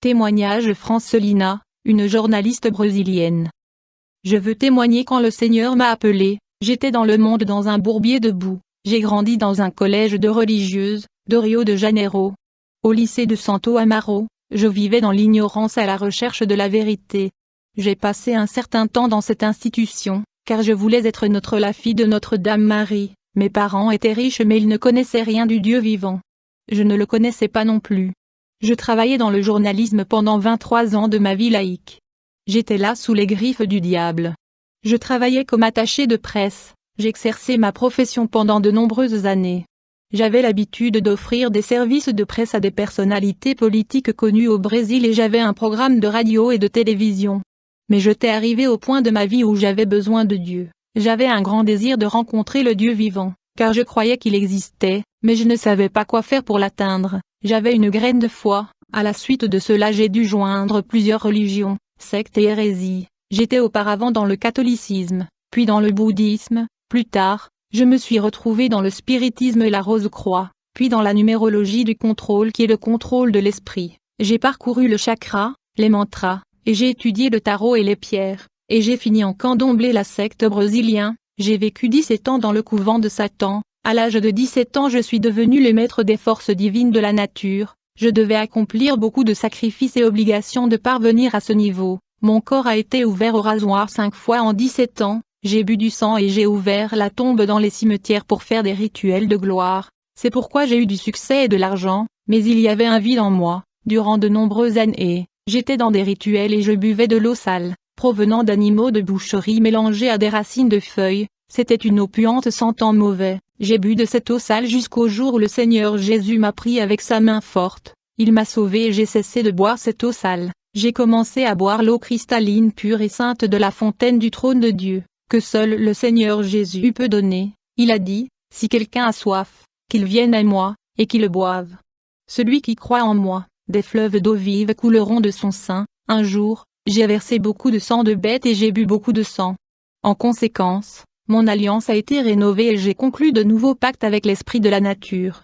Témoignage Francelina, une journaliste brésilienne. Je veux témoigner quand le Seigneur m'a appelée, j'étais dans le monde dans un bourbier de boue, j'ai grandi dans un collège de religieuses, de Rio de Janeiro. Au lycée de Santo Amaro, je vivais dans l'ignorance à la recherche de la vérité. J'ai passé un certain temps dans cette institution, car je voulais être la fille de Notre-Dame Marie. Mes parents étaient riches mais ils ne connaissaient rien du Dieu vivant. Je ne le connaissais pas non plus. Je travaillais dans le journalisme pendant 23 ans de ma vie laïque. J'étais là sous les griffes du diable. Je travaillais comme attachée de presse, j'exerçais ma profession pendant de nombreuses années. J'avais l'habitude d'offrir des services de presse à des personnalités politiques connues au Brésil et j'avais un programme de radio et de télévision. Mais j'étais arrivée au point de ma vie où j'avais besoin de Dieu. J'avais un grand désir de rencontrer le Dieu vivant, car je croyais qu'il existait, mais je ne savais pas quoi faire pour l'atteindre. J'avais une graine de foi. À la suite de cela j'ai dû joindre plusieurs religions, sectes et hérésies. J'étais auparavant dans le catholicisme, puis dans le bouddhisme. Plus tard, je me suis retrouvée dans le spiritisme et la Rose-Croix, puis dans la numérologie du contrôle qui est le contrôle de l'esprit. J'ai parcouru le chakra, les mantras, et j'ai étudié le tarot et les pierres, et j'ai fini en candomblé, la secte brésilienne. J'ai vécu 17 ans dans le couvent de Satan. À l'âge de 17 ans je suis devenu le maître des forces divines de la nature. Je devais accomplir beaucoup de sacrifices et obligations de parvenir à ce niveau. Mon corps a été ouvert au rasoir 5 fois en 17 ans. J'ai bu du sang et j'ai ouvert la tombe dans les cimetières pour faire des rituels de gloire. C'est pourquoi j'ai eu du succès et de l'argent, mais il y avait un vide en moi. Durant de nombreuses années, j'étais dans des rituels et je buvais de l'eau sale, provenant d'animaux de boucherie mélangée à des racines de feuilles. C'était une eau puante sentant mauvais. J'ai bu de cette eau sale jusqu'au jour où le Seigneur Jésus m'a pris avec sa main forte. Il m'a sauvé et j'ai cessé de boire cette eau sale. J'ai commencé à boire l'eau cristalline pure et sainte de la fontaine du trône de Dieu, que seul le Seigneur Jésus peut donner. Il a dit, si quelqu'un a soif, qu'il vienne à moi, et qu'il boive. Celui qui croit en moi, des fleuves d'eau vive couleront de son sein. Un jour, j'ai versé beaucoup de sang de bête et j'ai bu beaucoup de sang. En conséquence, mon alliance a été rénovée et j'ai conclu de nouveaux pactes avec l'esprit de la nature.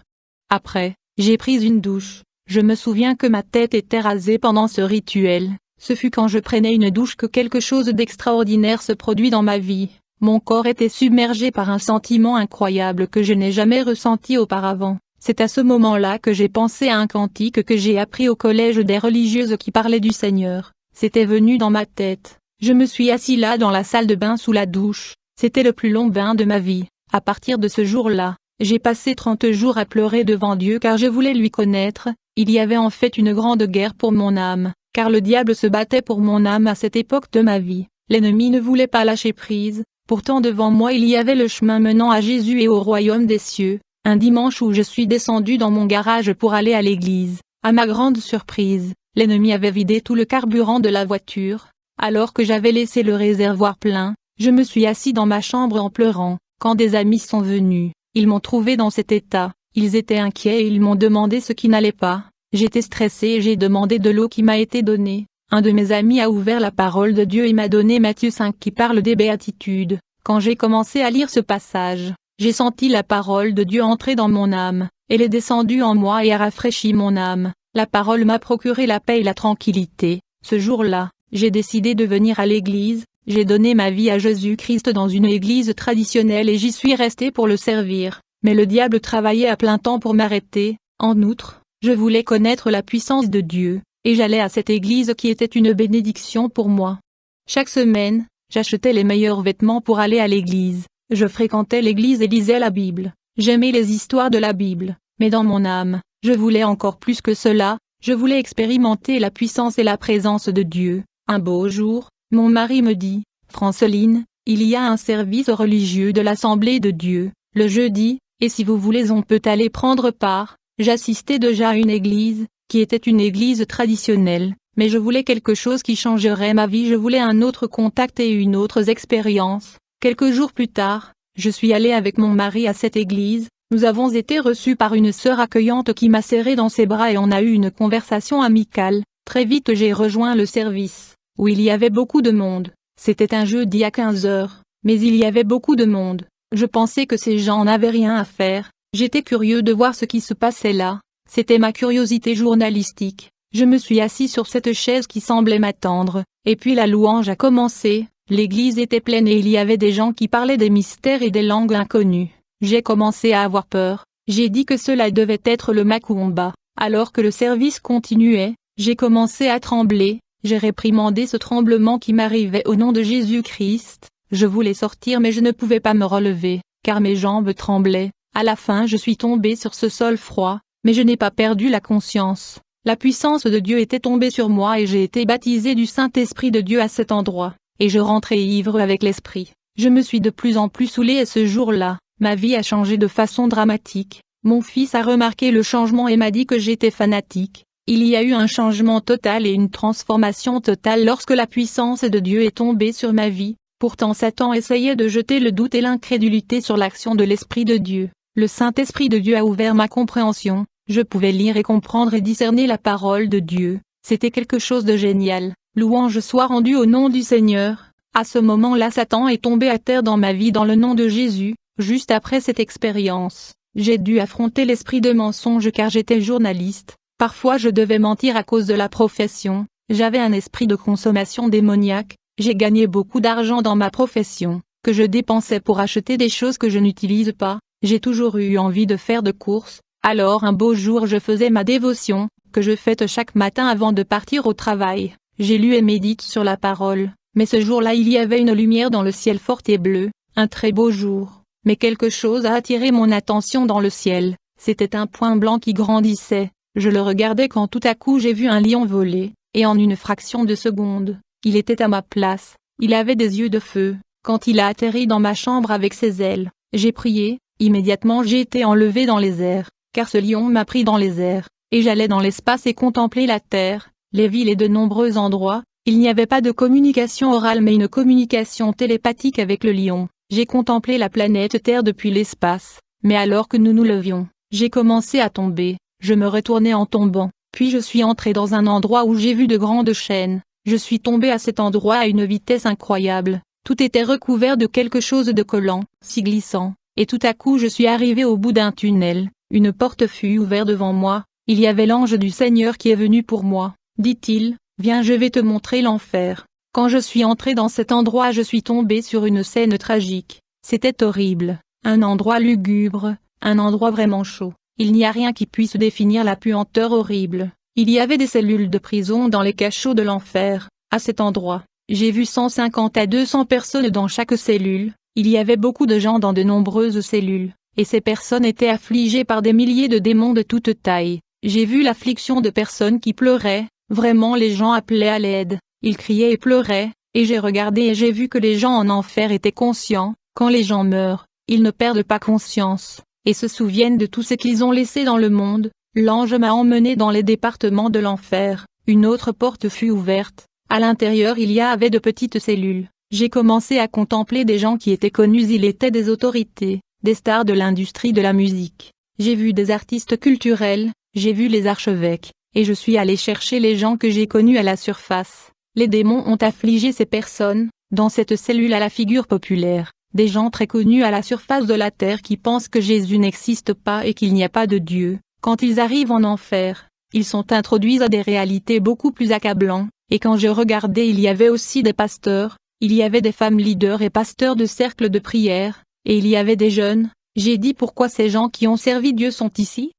Après, j'ai pris une douche. Je me souviens que ma tête était rasée pendant ce rituel. Ce fut quand je prenais une douche que quelque chose d'extraordinaire se produit dans ma vie. Mon corps était submergé par un sentiment incroyable que je n'ai jamais ressenti auparavant. C'est à ce moment-là que j'ai pensé à un cantique que j'ai appris au collège des religieuses qui parlait du Seigneur. C'était venu dans ma tête. Je me suis assis là dans la salle de bain sous la douche. C'était le plus long bain de ma vie. À partir de ce jour-là, j'ai passé 30 jours à pleurer devant Dieu car je voulais lui connaître. Il y avait en fait une grande guerre pour mon âme, car le diable se battait pour mon âme à cette époque de ma vie. L'ennemi ne voulait pas lâcher prise. Pourtant devant moi il y avait le chemin menant à Jésus et au royaume des cieux. Un dimanche où je suis descendu dans mon garage pour aller à l'église, à ma grande surprise, l'ennemi avait vidé tout le carburant de la voiture. Alors que j'avais laissé le réservoir plein, je me suis assis dans ma chambre en pleurant. Quand des amis sont venus, ils m'ont trouvé dans cet état. Ils étaient inquiets et ils m'ont demandé ce qui n'allait pas. J'étais stressée et j'ai demandé de l'eau qui m'a été donnée. Un de mes amis a ouvert la parole de Dieu et m'a donné Matthieu 5 qui parle des béatitudes. Quand j'ai commencé à lire ce passage, j'ai senti la parole de Dieu entrer dans mon âme. Elle est descendue en moi et a rafraîchi mon âme. La parole m'a procuré la paix et la tranquillité. Ce jour-là, j'ai décidé de venir à l'église. J'ai donné ma vie à Jésus-Christ dans une église traditionnelle et j'y suis restée pour le servir. Mais le diable travaillait à plein temps pour m'arrêter. En outre, je voulais connaître la puissance de Dieu, et j'allais à cette église qui était une bénédiction pour moi. Chaque semaine, j'achetais les meilleurs vêtements pour aller à l'église. Je fréquentais l'église et lisais la Bible. J'aimais les histoires de la Bible, mais dans mon âme, je voulais encore plus que cela. Je voulais expérimenter la puissance et la présence de Dieu. Un beau jour, mon mari me dit, « Franceline, il y a un service religieux de l'Assemblée de Dieu, le jeudi, et si vous voulez on peut aller prendre part. » J'assistais déjà à une église, qui était une église traditionnelle, mais je voulais quelque chose qui changerait ma vie. Je voulais un autre contact et une autre expérience. Quelques jours plus tard, je suis allée avec mon mari à cette église. Nous avons été reçus par une sœur accueillante qui m'a serré dans ses bras et on a eu une conversation amicale. Très vite j'ai rejoint le service, où il y avait beaucoup de monde. C'était un jeudi à 15 heures, mais il y avait beaucoup de monde. Je pensais que ces gens n'avaient rien à faire. J'étais curieux de voir ce qui se passait là. C'était ma curiosité journalistique. Je me suis assis sur cette chaise qui semblait m'attendre, et puis la louange a commencé. L'église était pleine et il y avait des gens qui parlaient des mystères et des langues inconnues. J'ai commencé à avoir peur. J'ai dit que cela devait être le Macumba. Alors que le service continuait, j'ai commencé à trembler. J'ai réprimandé ce tremblement qui m'arrivait au nom de Jésus-Christ. Je voulais sortir mais je ne pouvais pas me relever, car mes jambes tremblaient. À la fin je suis tombé sur ce sol froid, mais je n'ai pas perdu la conscience. La puissance de Dieu était tombée sur moi et j'ai été baptisé du Saint-Esprit de Dieu à cet endroit, et je rentrais ivre avec l'Esprit. Je me suis de plus en plus saoulé et ce jour-là, ma vie a changé de façon dramatique. Mon fils a remarqué le changement et m'a dit que j'étais fanatique. Il y a eu un changement total et une transformation totale lorsque la puissance de Dieu est tombée sur ma vie. Pourtant Satan essayait de jeter le doute et l'incrédulité sur l'action de l'Esprit de Dieu. Le Saint-Esprit de Dieu a ouvert ma compréhension. Je pouvais lire et comprendre et discerner la parole de Dieu. C'était quelque chose de génial. Louange soit rendue au nom du Seigneur. À ce moment-là Satan est tombé à terre dans ma vie dans le nom de Jésus. Juste après cette expérience, j'ai dû affronter l'esprit de mensonge car j'étais journaliste. Parfois je devais mentir à cause de la profession. J'avais un esprit de consommation démoniaque. J'ai gagné beaucoup d'argent dans ma profession, que je dépensais pour acheter des choses que je n'utilise pas. J'ai toujours eu envie de faire de courses. Alors un beau jour je faisais ma dévotion, que je fête chaque matin avant de partir au travail. J'ai lu et médite sur la parole, mais ce jour-là il y avait une lumière dans le ciel forte et bleue, un très beau jour. Mais quelque chose a attiré mon attention dans le ciel, c'était un point blanc qui grandissait. Je le regardais quand tout à coup j'ai vu un lion voler, et en une fraction de seconde, il était à ma place, il avait des yeux de feu. Quand il a atterri dans ma chambre avec ses ailes, j'ai prié, immédiatement j'ai été enlevé dans les airs. Car ce lion m'a pris dans les airs, et j'allais dans l'espace et contempler la terre, les villes et de nombreux endroits. Il n'y avait pas de communication orale mais une communication télépathique avec le lion. J'ai contemplé la planète Terre depuis l'espace, mais alors que nous nous levions, j'ai commencé à tomber, je me retournais en tombant, puis je suis entré dans un endroit où j'ai vu de grandes chaînes. Je suis tombé à cet endroit à une vitesse incroyable, tout était recouvert de quelque chose de collant, si glissant, et tout à coup je suis arrivé au bout d'un tunnel. Une porte fut ouverte devant moi, il y avait l'ange du Seigneur qui est venu pour moi, dit-il, viens je vais te montrer l'enfer. Quand je suis entré dans cet endroit je suis tombé sur une scène tragique, c'était horrible, un endroit lugubre, un endroit vraiment chaud, il n'y a rien qui puisse définir la puanteur horrible, il y avait des cellules de prison dans les cachots de l'enfer, à cet endroit, j'ai vu 150 à 200 personnes dans chaque cellule, il y avait beaucoup de gens dans de nombreuses cellules. Et ces personnes étaient affligées par des milliers de démons de toute taille. J'ai vu l'affliction de personnes qui pleuraient, vraiment les gens appelaient à l'aide, ils criaient et pleuraient, et j'ai regardé et j'ai vu que les gens en enfer étaient conscients, quand les gens meurent, ils ne perdent pas conscience, et se souviennent de tout ce qu'ils ont laissé dans le monde. L'ange m'a emmené dans les départements de l'enfer, une autre porte fut ouverte, à l'intérieur il y avait de petites cellules. J'ai commencé à contempler des gens qui étaient connus, ils étaient des autorités. Des stars de l'industrie de la musique. J'ai vu des artistes culturels, j'ai vu les archevêques, et je suis allé chercher les gens que j'ai connus à la surface. Les démons ont affligé ces personnes, dans cette cellule à la figure populaire, des gens très connus à la surface de la terre qui pensent que Jésus n'existe pas et qu'il n'y a pas de Dieu. Quand ils arrivent en enfer, ils sont introduits à des réalités beaucoup plus accablantes, et quand je regardais il y avait aussi des pasteurs, il y avait des femmes leaders et pasteurs de cercles de prière. Et il y avait des jeunes, j'ai dit pourquoi ces gens qui ont servi Dieu sont ici?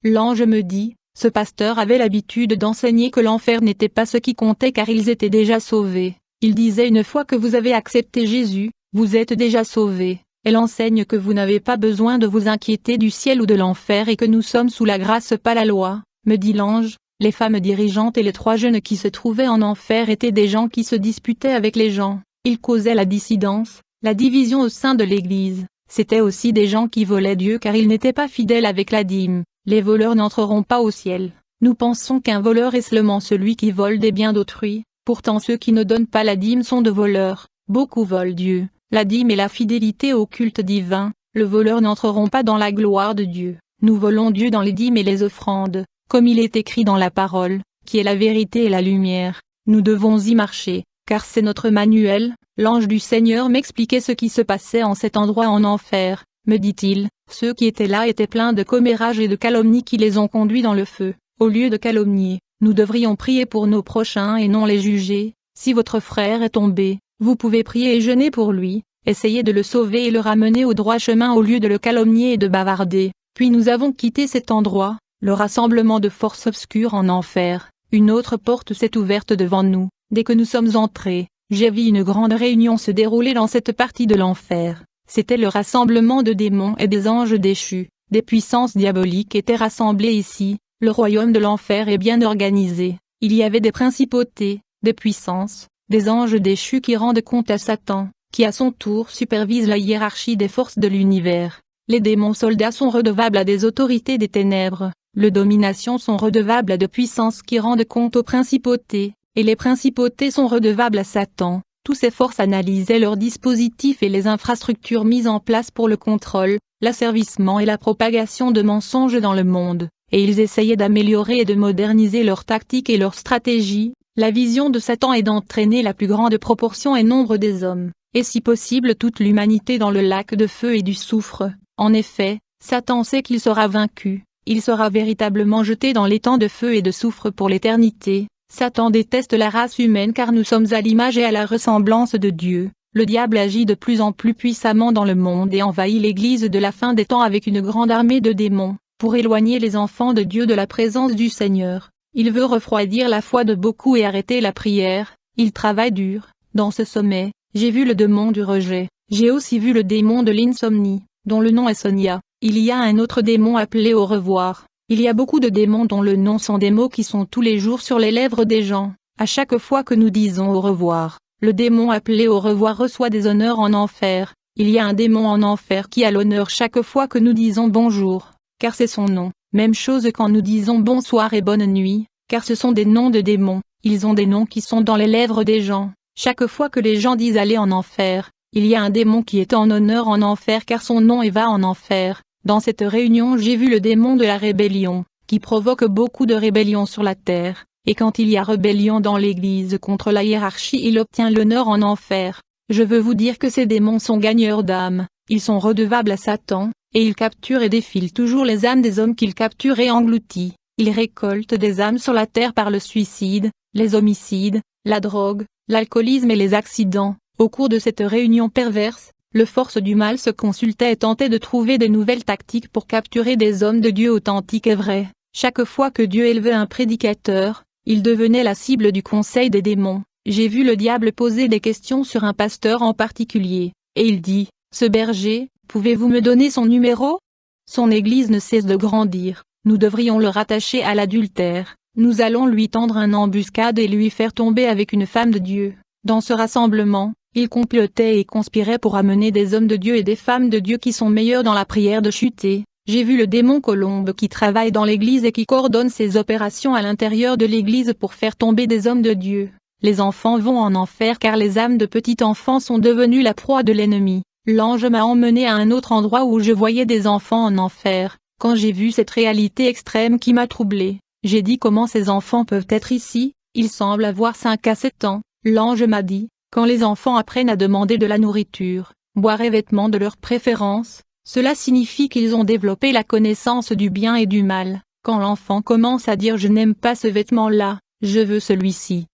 L'ange me dit, ce pasteur avait l'habitude d'enseigner que l'enfer n'était pas ce qui comptait car ils étaient déjà sauvés. Il disait une fois que vous avez accepté Jésus, vous êtes déjà sauvés. Elle enseigne que vous n'avez pas besoin de vous inquiéter du ciel ou de l'enfer et que nous sommes sous la grâce pas la loi, me dit l'ange. Les femmes dirigeantes et les 3 jeunes qui se trouvaient en enfer étaient des gens qui se disputaient avec les gens, ils causaient la dissidence. La division au sein de l'Église, c'était aussi des gens qui volaient Dieu car ils n'étaient pas fidèles avec la dîme. Les voleurs n'entreront pas au ciel. Nous pensons qu'un voleur est seulement celui qui vole des biens d'autrui, pourtant ceux qui ne donnent pas la dîme sont de voleurs. Beaucoup volent Dieu, la dîme et la fidélité au culte divin. Le voleur n'entreront pas dans la gloire de Dieu. Nous volons Dieu dans les dîmes et les offrandes, comme il est écrit dans la parole, qui est la vérité et la lumière. Nous devons y marcher, car c'est notre manuel. L'ange du Seigneur m'expliquait ce qui se passait en cet endroit en enfer, me dit-il, ceux qui étaient là étaient pleins de commérages et de calomnies qui les ont conduits dans le feu. Au lieu de calomnier, Nous devrions prier pour nos prochains et non les juger. Si votre frère est tombé, vous pouvez prier et jeûner pour lui, essayez de le sauver et le ramener au droit chemin au lieu de le calomnier et de bavarder. Puis nous avons quitté cet endroit, le rassemblement de forces obscures en enfer. Une autre porte s'est ouverte devant nous. Dès que nous sommes entrés, j'ai vu une grande réunion se dérouler dans cette partie de l'enfer. C'était le rassemblement de démons et des anges déchus. Des puissances diaboliques étaient rassemblées ici. Le royaume de l'enfer est bien organisé. Il y avait des principautés, des puissances, des anges déchus qui rendent compte à Satan, qui à son tour supervise la hiérarchie des forces de l'univers. Les démons soldats sont redevables à des autorités des ténèbres. Les dominations sont redevables à de puissances qui rendent compte aux principautés, et les principautés sont redevables à Satan. Toutes ces forces analysaient leurs dispositifs et les infrastructures mises en place pour le contrôle, l'asservissement et la propagation de mensonges dans le monde, et ils essayaient d'améliorer et de moderniser leurs tactiques et leurs stratégies. La vision de Satan est d'entraîner la plus grande proportion et nombre des hommes, et si possible toute l'humanité dans le lac de feu et du soufre. En effet, Satan sait qu'il sera vaincu, il sera véritablement jeté dans l'étang de feu et de soufre pour l'éternité. Satan déteste la race humaine car nous sommes à l'image et à la ressemblance de Dieu. Le diable agit de plus en plus puissamment dans le monde et envahit l'Église de la fin des temps avec une grande armée de démons, pour éloigner les enfants de Dieu de la présence du Seigneur. Il veut refroidir la foi de beaucoup et arrêter la prière. Il travaille dur. Dans ce sommet, j'ai vu le démon du rejet. J'ai aussi vu le démon de l'insomnie, dont le nom est Sonia. Il y a un autre démon appelé au revoir. Il y a beaucoup de démons dont le nom sont des mots qui sont tous les jours sur les lèvres des gens. À chaque fois que nous disons au revoir, le démon appelé au revoir reçoit des honneurs en enfer. Il y a un démon en enfer qui a l'honneur chaque fois que nous disons bonjour, car c'est son nom. Même chose quand nous disons bonsoir et bonne nuit, car ce sont des noms de démons. Ils ont des noms qui sont dans les lèvres des gens. Chaque fois que les gens disent aller en enfer, il y a un démon qui est en honneur en enfer car son nom est va en enfer. Dans cette réunion j'ai vu le démon de la rébellion, qui provoque beaucoup de rébellions sur la terre, et quand il y a rébellion dans l'Église contre la hiérarchie il obtient l'honneur en enfer. Je veux vous dire que ces démons sont gagneurs d'âmes, ils sont redevables à Satan, et ils capturent et défilent toujours les âmes des hommes qu'ils capturent et engloutit. Ils récoltent des âmes sur la terre par le suicide, les homicides, la drogue, l'alcoolisme et les accidents. Au cours de cette réunion perverse, le force du mal se consultait et tentait de trouver de nouvelles tactiques pour capturer des hommes de Dieu authentiques et vrais. Chaque fois que Dieu élevait un prédicateur, il devenait la cible du conseil des démons. J'ai vu le diable poser des questions sur un pasteur en particulier, et il dit, « Ce berger, pouvez-vous me donner son numéro ? Son église ne cesse de grandir, nous devrions le rattacher à l'adultère, nous allons lui tendre une embuscade et lui faire tomber avec une femme de Dieu. » Dans ce rassemblement, il complotait et conspirait pour amener des hommes de Dieu et des femmes de Dieu qui sont meilleurs dans la prière de chuter. J'ai vu le démon colombe qui travaille dans l'église et qui coordonne ses opérations à l'intérieur de l'église pour faire tomber des hommes de Dieu. Les enfants vont en enfer car les âmes de petits enfants sont devenues la proie de l'ennemi. L'ange m'a emmené à un autre endroit où je voyais des enfants en enfer. Quand j'ai vu cette réalité extrême qui m'a troublé, j'ai dit comment ces enfants peuvent être ici, ils semblent avoir 5 à 7 ans. L'ange m'a dit, quand les enfants apprennent à demander de la nourriture, boire et vêtements de leur préférence, cela signifie qu'ils ont développé la connaissance du bien et du mal. Quand l'enfant commence à dire je n'aime pas ce vêtement-là, je veux celui-ci.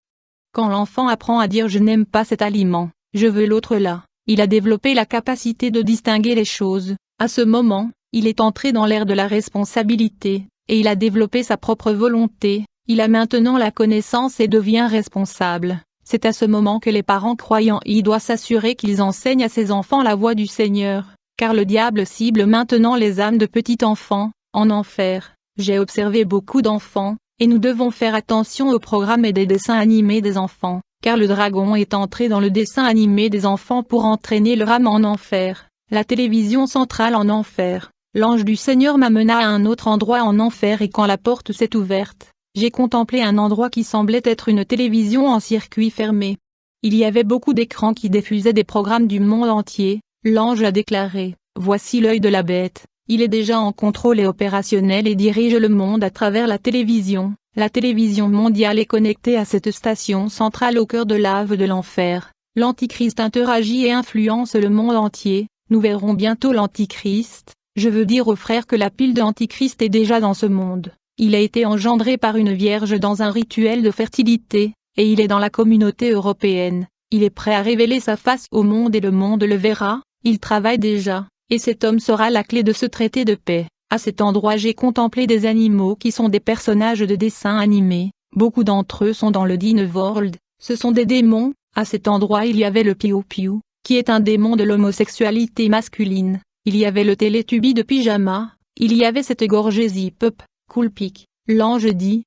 Quand l'enfant apprend à dire je n'aime pas cet aliment, je veux l'autre là, il a développé la capacité de distinguer les choses. À ce moment, il est entré dans l'ère de la responsabilité, et il a développé sa propre volonté, il a maintenant la connaissance et devient responsable. C'est à ce moment que les parents croyants y doivent s'assurer qu'ils enseignent à ses enfants la voie du Seigneur, car le diable cible maintenant les âmes de petits enfants, en enfer. J'ai observé beaucoup d'enfants, et nous devons faire attention aux programmes et des dessins animés des enfants, car le dragon est entré dans le dessin animé des enfants pour entraîner leur âme en enfer. La télévision centrale en enfer. L'ange du Seigneur m'amena à un autre endroit en enfer et quand la porte s'est ouverte, j'ai contemplé un endroit qui semblait être une télévision en circuit fermé. Il y avait beaucoup d'écrans qui diffusaient des programmes du monde entier. L'ange a déclaré, « Voici l'œil de la bête, il est déjà en contrôle et opérationnel et dirige le monde à travers la télévision. La télévision mondiale est connectée à cette station centrale au cœur de lave de l'enfer. L'Antichrist interagit et influence le monde entier. Nous verrons bientôt l'Antichrist. Je veux dire aux frères que la pile de l'Antichrist est déjà dans ce monde. Il a été engendré par une vierge dans un rituel de fertilité, et il est dans la communauté européenne. Il est prêt à révéler sa face au monde et le monde le verra, il travaille déjà, et cet homme sera la clé de ce traité de paix. À cet endroit j'ai contemplé des animaux qui sont des personnages de dessins animés, beaucoup d'entre eux sont dans le Dine World, ce sont des démons. À cet endroit il y avait le Piou Piou, qui est un démon de l'homosexualité masculine, il y avait le Télétubbie de pyjama, il y avait cette gorgée Zip-Up, Coolpic, l'ange dit.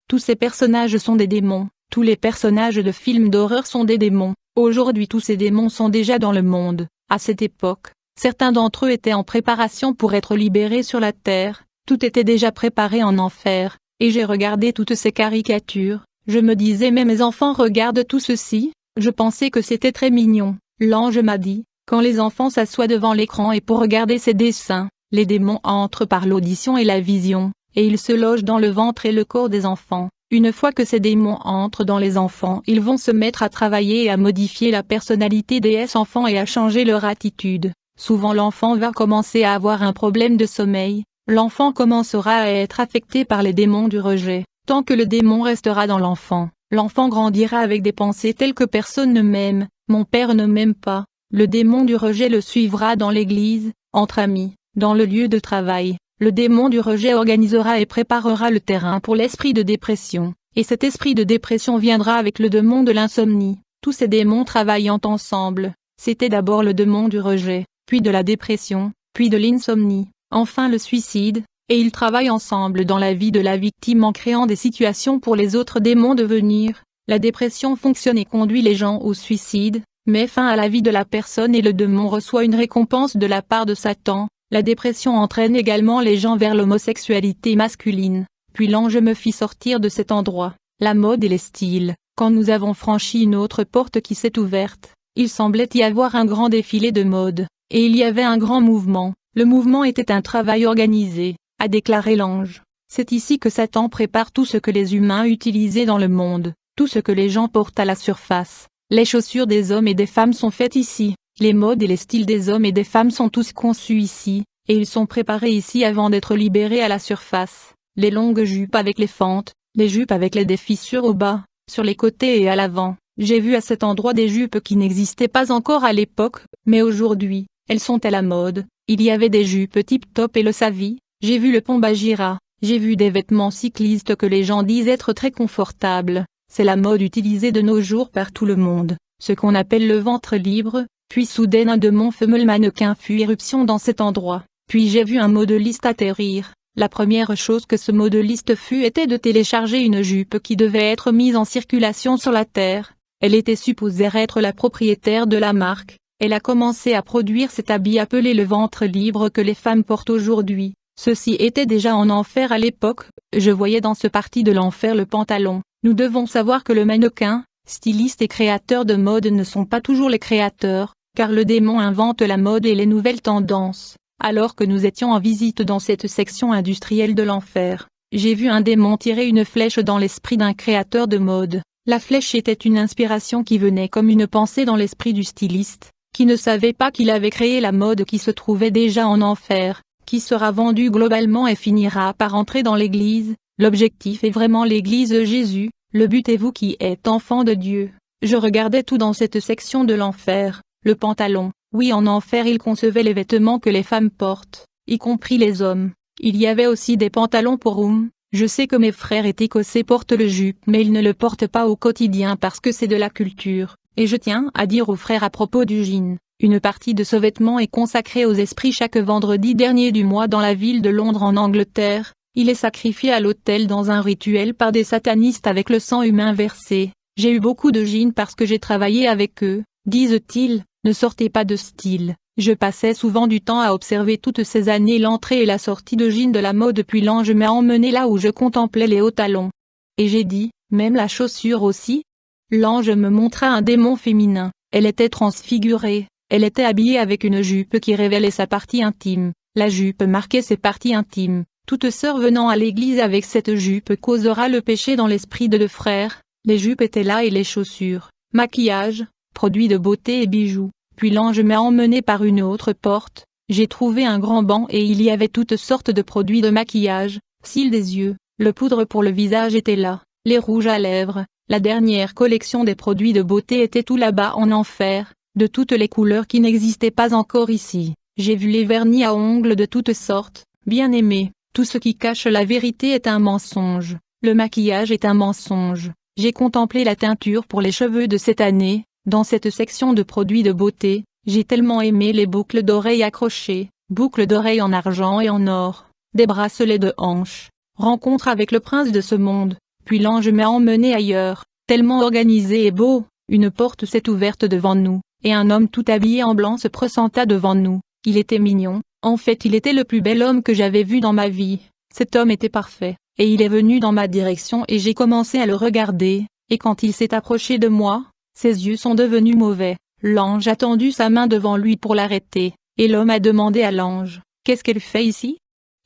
Tous ces personnages sont des démons, tous les personnages de films d'horreur sont des démons, aujourd'hui tous ces démons sont déjà dans le monde. À cette époque, certains d'entre eux étaient en préparation pour être libérés sur la terre, tout était déjà préparé en enfer, et j'ai regardé toutes ces caricatures, je me disais mais mes enfants regardent tout ceci, je pensais que c'était très mignon. L'ange m'a dit, quand les enfants s'assoient devant l'écran et pour regarder ces dessins, les démons entrent par l'audition et la vision, et ils se logent dans le ventre et le corps des enfants. Une fois que ces démons entrent dans les enfants, ils vont se mettre à travailler et à modifier la personnalité des enfants et à changer leur attitude. Souvent l'enfant va commencer à avoir un problème de sommeil, l'enfant commencera à être affecté par les démons du rejet. Tant que le démon restera dans l'enfant, l'enfant grandira avec des pensées telles que personne ne m'aime, mon père ne m'aime pas. Le démon du rejet le suivra dans l'église, entre amis, dans le lieu de travail. Le démon du rejet organisera et préparera le terrain pour l'esprit de dépression, et cet esprit de dépression viendra avec le démon de l'insomnie. Tous ces démons travaillant ensemble, c'était d'abord le démon du rejet, puis de la dépression, puis de l'insomnie, enfin le suicide, et ils travaillent ensemble dans la vie de la victime en créant des situations pour les autres démons de venir. La dépression fonctionne et conduit les gens au suicide, met fin à la vie de la personne et le démon reçoit une récompense de la part de Satan. La dépression entraîne également les gens vers l'homosexualité masculine. Puis l'ange me fit sortir de cet endroit, la mode et les styles. Quand nous avons franchi une autre porte qui s'est ouverte, il semblait y avoir un grand défilé de mode, et il y avait un grand mouvement. Le mouvement était un travail organisé, a déclaré l'ange. C'est ici que Satan prépare tout ce que les humains utilisaient dans le monde, tout ce que les gens portent à la surface. Les chaussures des hommes et des femmes sont faites ici. Les modes et les styles des hommes et des femmes sont tous conçus ici, et ils sont préparés ici avant d'être libérés à la surface. Les longues jupes avec les fentes, les jupes avec des fissures au bas, sur les côtés et à l'avant. J'ai vu à cet endroit des jupes qui n'existaient pas encore à l'époque, mais aujourd'hui, elles sont à la mode. Il y avait des jupes tip-top et le savi, j'ai vu le pombagira, j'ai vu des vêtements cyclistes que les gens disent être très confortables. C'est la mode utilisée de nos jours par tout le monde, ce qu'on appelle le ventre libre. Puis soudain un de mon femelle mannequin fut éruption dans cet endroit, puis j'ai vu un modéliste atterrir. La première chose que ce modéliste fut était de télécharger une jupe qui devait être mise en circulation sur la terre. Elle était supposée être la propriétaire de la marque. Elle a commencé à produire cet habit appelé le ventre libre que les femmes portent aujourd'hui. Ceci était déjà en enfer à l'époque, je voyais dans ce parti de l'enfer le pantalon. Nous devons savoir que le mannequin, styliste et créateur de mode ne sont pas toujours les créateurs, car le démon invente la mode et les nouvelles tendances. Alors que nous étions en visite dans cette section industrielle de l'enfer, j'ai vu un démon tirer une flèche dans l'esprit d'un créateur de mode. La flèche était une inspiration qui venait comme une pensée dans l'esprit du styliste, qui ne savait pas qu'il avait créé la mode qui se trouvait déjà en enfer, qui sera vendue globalement et finira par entrer dans l'église. L'objectif est vraiment l'église de Jésus, le but est vous qui êtes enfant de Dieu. Je regardais tout dans cette section de l'enfer. Le pantalon, oui en enfer il concevait les vêtements que les femmes portent, y compris les hommes. Il y avait aussi des pantalons pour hommes. Je sais que mes frères écossais portent le jupe mais ils ne le portent pas au quotidien parce que c'est de la culture. Et je tiens à dire aux frères à propos du jean, une partie de ce vêtement est consacrée aux esprits chaque vendredi dernier du mois dans la ville de Londres en Angleterre. Il est sacrifié à l'autel dans un rituel par des satanistes avec le sang humain versé. J'ai eu beaucoup de jeans parce que j'ai travaillé avec eux, disent-ils. Ne sortez pas de style. Je passais souvent du temps à observer toutes ces années l'entrée et la sortie de jeans de la mode puis l'ange m'a emmené là où je contemplais les hauts talons. Et j'ai dit, même la chaussure aussi? L'ange me montra un démon féminin. Elle était transfigurée. Elle était habillée avec une jupe qui révélait sa partie intime. La jupe marquait ses parties intimes. Toute sœur venant à l'église avec cette jupe causera le péché dans l'esprit de deux frères. Les jupes étaient là et les chaussures. Maquillage, produits de beauté et bijoux. Puis l'ange m'a emmené par une autre porte. J'ai trouvé un grand banc et il y avait toutes sortes de produits de maquillage, cils des yeux, le poudre pour le visage était là, les rouges à lèvres, la dernière collection des produits de beauté était tout là-bas en enfer, de toutes les couleurs qui n'existaient pas encore ici. J'ai vu les vernis à ongles de toutes sortes, bien aimés, tout ce qui cache la vérité est un mensonge, le maquillage est un mensonge. J'ai contemplé la teinture pour les cheveux de cette année, dans cette section de produits de beauté, j'ai tellement aimé les boucles d'oreilles accrochées, boucles d'oreilles en argent et en or, des bracelets de hanches, rencontre avec le prince de ce monde, puis l'ange m'a emmené ailleurs, tellement organisé et beau, une porte s'est ouverte devant nous, et un homme tout habillé en blanc se présenta devant nous, il était mignon, en fait il était le plus bel homme que j'avais vu dans ma vie, cet homme était parfait. Et il est venu dans ma direction et j'ai commencé à le regarder, et quand il s'est approché de moi, ses yeux sont devenus mauvais. L'ange a tendu sa main devant lui pour l'arrêter, et l'homme a demandé à l'ange, « Qu'est-ce qu'elle fait ici ?»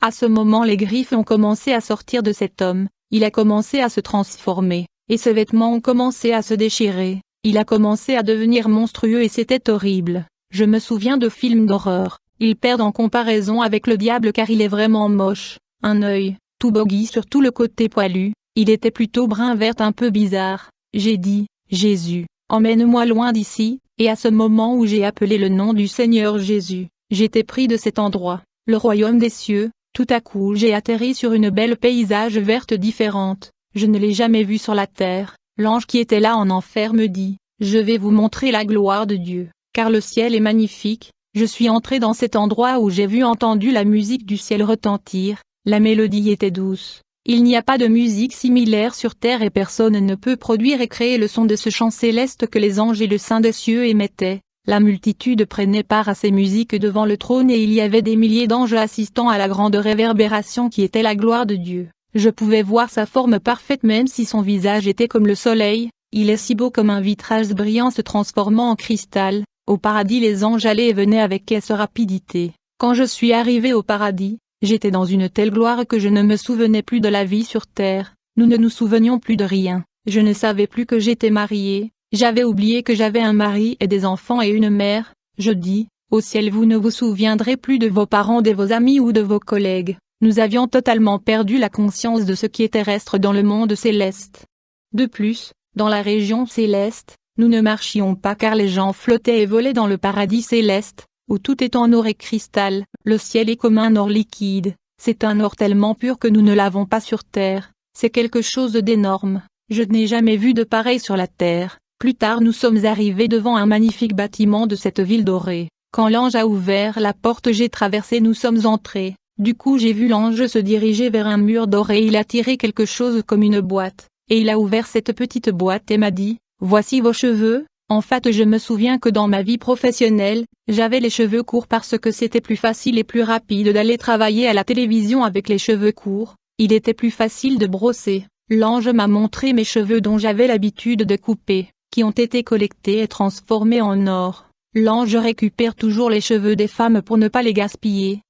À ce moment les griffes ont commencé à sortir de cet homme, il a commencé à se transformer, et ses vêtements ont commencé à se déchirer, il a commencé à devenir monstrueux et c'était horrible. Je me souviens de films d'horreur, ils perdent en comparaison avec le diable car il est vraiment moche, un œil tout boggy sur tout le côté poilu, il était plutôt brun-vert un peu bizarre. J'ai dit, Jésus, emmène-moi loin d'ici, et à ce moment où j'ai appelé le nom du Seigneur Jésus, j'étais pris de cet endroit, le royaume des cieux, tout à coup j'ai atterri sur une belle paysage verte différente, je ne l'ai jamais vue sur la terre, l'ange qui était là en enfer me dit, je vais vous montrer la gloire de Dieu, car le ciel est magnifique, je suis entré dans cet endroit où j'ai entendu la musique du ciel retentir. La mélodie était douce. Il n'y a pas de musique similaire sur terre et personne ne peut produire et créer le son de ce chant céleste que les anges et le Saint des cieux émettaient. La multitude prenait part à ces musiques devant le trône et il y avait des milliers d'anges assistant à la grande réverbération qui était la gloire de Dieu. Je pouvais voir sa forme parfaite même si son visage était comme le soleil, il est si beau comme un vitrage brillant se transformant en cristal. Au paradis les anges allaient et venaient avec quelle rapidité. Quand je suis arrivé au paradis, j'étais dans une telle gloire que je ne me souvenais plus de la vie sur terre, nous ne nous souvenions plus de rien, je ne savais plus que j'étais mariée, j'avais oublié que j'avais un mari et des enfants et une mère, je dis, au ciel vous ne vous souviendrez plus de vos parents, de vos amis ou de vos collègues, nous avions totalement perdu la conscience de ce qui est terrestre dans le monde céleste. De plus, dans la région céleste, nous ne marchions pas car les gens flottaient et volaient dans le paradis céleste, où tout est en or et cristal, le ciel est comme un or liquide, c'est un or tellement pur que nous ne l'avons pas sur terre, c'est quelque chose d'énorme, je n'ai jamais vu de pareil sur la terre. Plus tard nous sommes arrivés devant un magnifique bâtiment de cette ville dorée, quand l'ange a ouvert la porte j'ai traversé nous sommes entrés, du coup j'ai vu l'ange se diriger vers un mur doré et il a tiré quelque chose comme une boîte, et il a ouvert cette petite boîte et m'a dit, voici vos cheveux. En fait je me souviens que dans ma vie professionnelle, j'avais les cheveux courts parce que c'était plus facile et plus rapide d'aller travailler à la télévision avec les cheveux courts, il était plus facile de brosser. L'ange m'a montré mes cheveux dont j'avais l'habitude de couper, qui ont été collectés et transformés en or. L'ange récupère toujours les cheveux des femmes pour ne pas les gaspiller.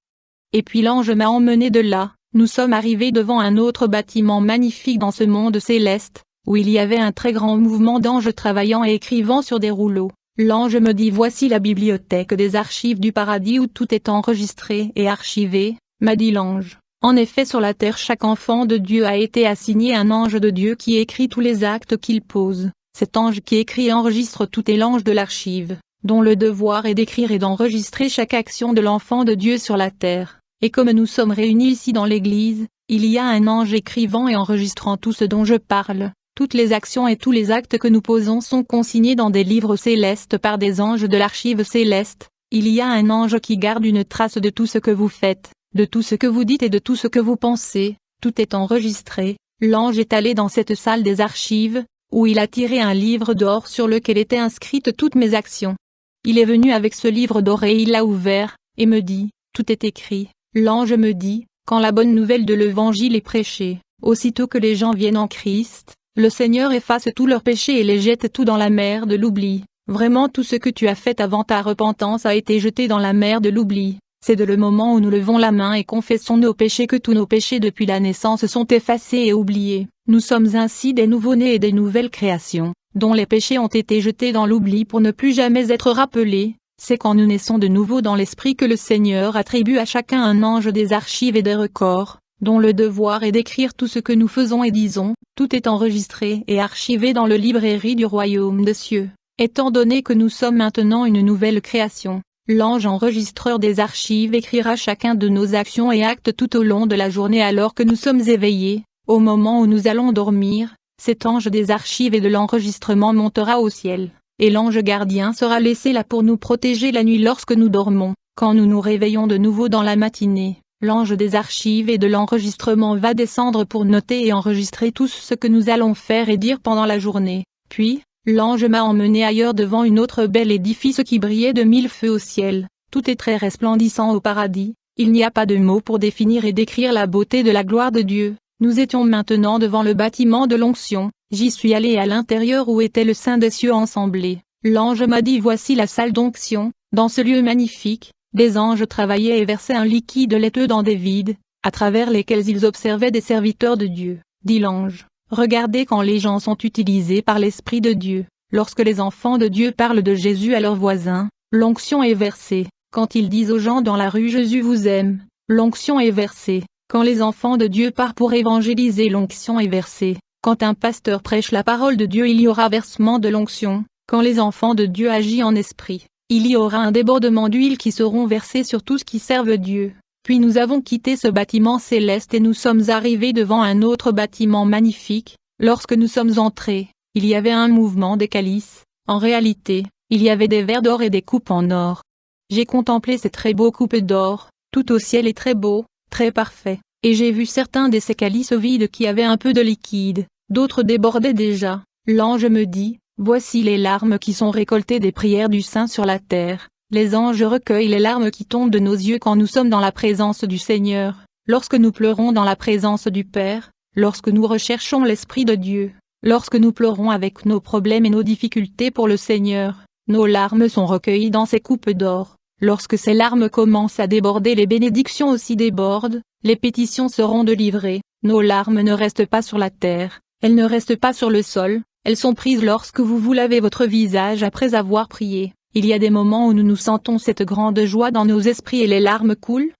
Et puis l'ange m'a emmené de là, nous sommes arrivés devant un autre bâtiment magnifique dans ce monde céleste, où il y avait un très grand mouvement d'anges travaillant et écrivant sur des rouleaux. L'ange me dit voici la bibliothèque des archives du paradis où tout est enregistré et archivé, m'a dit l'ange. En effet sur la terre chaque enfant de Dieu a été assigné un ange de Dieu qui écrit tous les actes qu'il pose. Cet ange qui écrit et enregistre tout est l'ange de l'archive, dont le devoir est d'écrire et d'enregistrer chaque action de l'enfant de Dieu sur la terre. Et comme nous sommes réunis ici dans l'église, il y a un ange écrivant et enregistrant tout ce dont je parle. Toutes les actions et tous les actes que nous posons sont consignés dans des livres célestes par des anges de l'archive céleste. Il y a un ange qui garde une trace de tout ce que vous faites, de tout ce que vous dites et de tout ce que vous pensez. Tout est enregistré. L'ange est allé dans cette salle des archives, où il a tiré un livre d'or sur lequel étaient inscrites toutes mes actions. Il est venu avec ce livre d'or et il l'a ouvert, et me dit, tout est écrit. L'ange me dit, quand la bonne nouvelle de l'évangile est prêchée, aussitôt que les gens viennent en Christ, le Seigneur efface tous leurs péchés et les jette tout dans la mer de l'oubli. Vraiment tout ce que tu as fait avant ta repentance a été jeté dans la mer de l'oubli. C'est de le moment où nous levons la main et confessons nos péchés que tous nos péchés depuis la naissance sont effacés et oubliés. Nous sommes ainsi des nouveau-nés et des nouvelles créations, dont les péchés ont été jetés dans l'oubli pour ne plus jamais être rappelés. C'est quand nous naissons de nouveau dans l'esprit que le Seigneur attribue à chacun un ange des archives et des records. dont le devoir est d'écrire tout ce que nous faisons et disons. Tout est enregistré et archivé dans le librairie du royaume des cieux. Étant donné que nous sommes maintenant une nouvelle création, l'ange enregistreur des archives écrira chacun de nos actions et actes tout au long de la journée alors que nous sommes éveillés. Au moment où nous allons dormir, cet ange des archives et de l'enregistrement montera au ciel, et l'ange gardien sera laissé là pour nous protéger la nuit lorsque nous dormons. Quand nous nous réveillons de nouveau dans la matinée, l'ange des archives et de l'enregistrement va descendre pour noter et enregistrer tout ce que nous allons faire et dire pendant la journée. Puis, l'ange m'a emmené ailleurs devant une autre belle édifice qui brillait de 1000 feux au ciel. Tout est très resplendissant au paradis. Il n'y a pas de mots pour définir et décrire la beauté de la gloire de Dieu. Nous étions maintenant devant le bâtiment de l'onction. J'y suis allé à l'intérieur où était le Saint des cieux ensemblé. L'ange m'a dit: voici la salle d'onction. Dans ce lieu magnifique, des anges travaillaient et versaient un liquide laiteux dans des vides, à travers lesquels ils observaient des serviteurs de Dieu. Dit l'ange: regardez quand les gens sont utilisés par l'Esprit de Dieu. Lorsque les enfants de Dieu parlent de Jésus à leurs voisins, l'onction est versée. Quand ils disent aux gens dans la rue: Jésus vous aime, l'onction est versée. Quand les enfants de Dieu partent pour évangéliser, l'onction est versée. Quand un pasteur prêche la parole de Dieu, il y aura versement de l'onction. Quand les enfants de Dieu agissent en esprit, il y aura un débordement d'huile qui seront versés sur tous qui servent Dieu. Puis nous avons quitté ce bâtiment céleste et nous sommes arrivés devant un autre bâtiment magnifique. Lorsque nous sommes entrés, il y avait un mouvement des calices. En réalité, il y avait des verres d'or et des coupes en or. J'ai contemplé ces très beaux coupes d'or. Tout au ciel est très beau, très parfait, et j'ai vu certains de ces calices vides qui avaient un peu de liquide, d'autres débordaient déjà. L'ange me dit: voici les larmes qui sont récoltées des prières du saint sur la terre. Les anges recueillent les larmes qui tombent de nos yeux quand nous sommes dans la présence du Seigneur, lorsque nous pleurons dans la présence du Père, lorsque nous recherchons l'Esprit de Dieu, lorsque nous pleurons avec nos problèmes et nos difficultés pour le Seigneur. Nos larmes sont recueillies dans ces coupes d'or. Lorsque ces larmes commencent à déborder, les bénédictions aussi débordent, les pétitions seront délivrées. Nos larmes ne restent pas sur la terre, elles ne restent pas sur le sol, elles sont prises lorsque vous lavez votre visage après avoir prié. Il y a des moments où nous nous sentons cette grande joie dans nos esprits et les larmes coulent.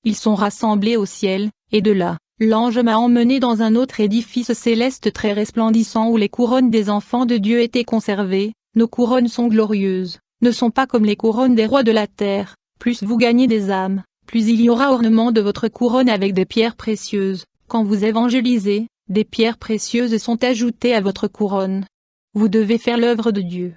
Ils sont rassemblés au ciel, et de là, l'ange m'a emmené dans un autre édifice céleste très resplendissant où les couronnes des enfants de Dieu étaient conservées. Nos couronnes sont glorieuses, ne sont pas comme les couronnes des rois de la terre. Plus vous gagnez des âmes, plus il y aura ornement de votre couronne avec des pierres précieuses. Quand vous évangélisez, des pierres précieuses sont ajoutées à votre couronne. Vous devez faire l'œuvre de Dieu.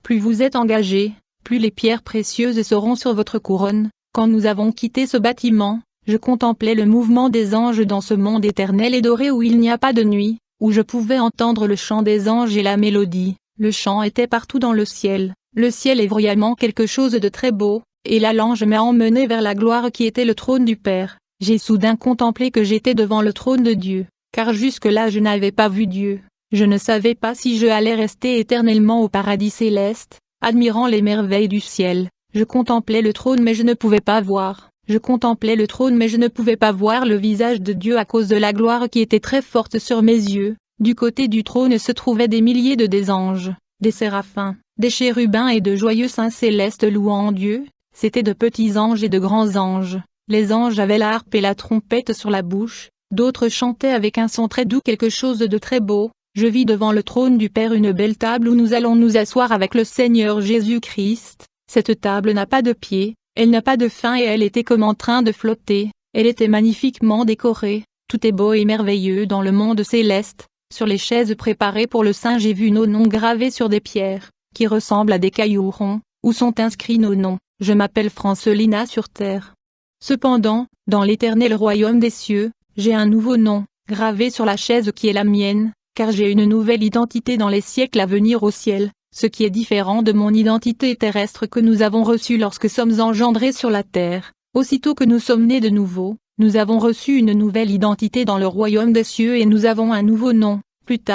Plus vous êtes engagé, plus les pierres précieuses seront sur votre couronne. Quand nous avons quitté ce bâtiment, je contemplais le mouvement des anges dans ce monde éternel et doré où il n'y a pas de nuit, où je pouvais entendre le chant des anges et la mélodie. Le chant était partout dans le ciel. Le ciel est vraiment quelque chose de très beau, et là l'ange m'a emmené vers la gloire qui était le trône du Père. J'ai soudain contemplé que j'étais devant le trône de Dieu, car jusque-là je n'avais pas vu Dieu. Je ne savais pas si je allais rester éternellement au paradis céleste, admirant les merveilles du ciel. Je contemplais le trône mais je ne pouvais pas voir. Je contemplais le trône mais je ne pouvais pas voir le visage de Dieu à cause de la gloire qui était très forte sur mes yeux. Du côté du trône se trouvaient des milliers de des anges, des séraphins, des chérubins et de joyeux saints célestes louant Dieu. C'étaient de petits anges et de grands anges. Les anges avaient la harpe et la trompette sur la bouche, d'autres chantaient avec un son très doux quelque chose de très beau. Je vis devant le trône du Père une belle table où nous allons nous asseoir avec le Seigneur Jésus-Christ. Cette table n'a pas de pied, elle n'a pas de fin et elle était comme en train de flotter. Elle était magnifiquement décorée. Tout est beau et merveilleux dans le monde céleste. Sur les chaises préparées pour le Saint, j'ai vu nos noms gravés sur des pierres, qui ressemblent à des cailloux ronds, où sont inscrits nos noms. Je m'appelle Francelina sur terre. Cependant, dans l'éternel royaume des cieux, j'ai un nouveau nom, gravé sur la chaise qui est la mienne, car j'ai une nouvelle identité dans les siècles à venir au ciel, ce qui est différent de mon identité terrestre que nous avons reçue lorsque sommes engendrés sur la terre. Aussitôt que nous sommes nés de nouveau, nous avons reçu une nouvelle identité dans le royaume des cieux et nous avons un nouveau nom. Plus tard,